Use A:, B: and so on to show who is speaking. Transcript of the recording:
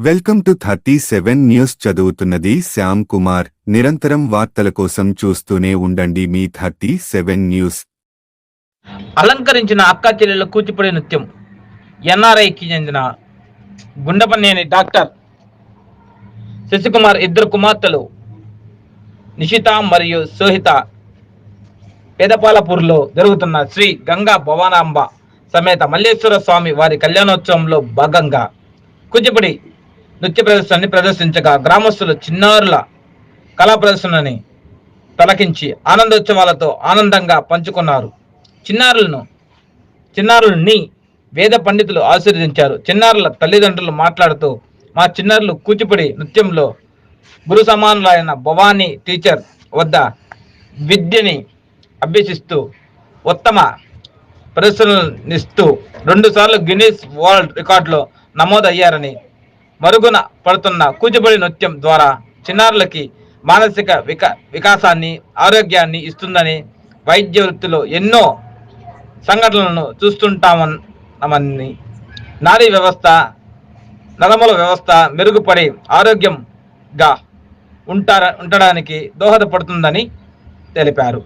A: Welcome to 37 news. చదువుతున్నది శ్యామ్ కుమార్. నిరంతరం వార్తల కోసం చూస్తూనే ఉండండి మీ 37 న్యూస్.
B: అలంకరించిన అక్క చెల్లెల కూచిపూడి నృత్యం. ఎన్ఆర్ఐకి చెందిన గుండపనేని డాక్టర్ శశికుమార్ ఇద్దరు కుమార్తెలు నిషిత మరియు సోహిత పేదపాలపూర్లో జరుగుతున్న శ్రీ గంగా భవానాంబ సమేత మల్లేశ్వర స్వామి వారి కళ్యాణోత్సవంలో భాగంగా కూచిపూడి నృత్య ప్రదర్శనని ప్రదర్శించగా గ్రామస్తులు చిన్నారుల కళా ప్రదర్శనని తలకించి ఆనందోత్సవాలతో ఆనందంగా పంచుకున్నారు. చిన్నారుల్ని వేద పండితులు ఆశీర్వదించారు. చిన్నారుల తల్లిదండ్రులు మాట్లాడుతూ, మా చిన్నారులు కూచిపూడి నృత్యంలో గురు సమానులైన భవానీ టీచర్ వద్ద విద్యని అభ్యసిస్తూ ఉత్తమ ప్రదర్శననిస్తూ 2 సార్లు గిన్నిస్ వరల్డ్ రికార్డులో నమోదయ్యారని, మరుగున పడుతున్న కూచిపూడి నృత్యం ద్వారా చిన్నారులకి మానసిక వికాసాన్ని, ఆరోగ్యాన్ని ఇస్తుందని, వైద్య వృత్తిలో ఎన్నో సంఘటనలను చూస్తుంటామని, నాడీ వ్యవస్థ, నరముల వ్యవస్థ మెరుగుపడి ఆరోగ్యంగా ఉండడానికి దోహదపడుతుందని తెలిపారు.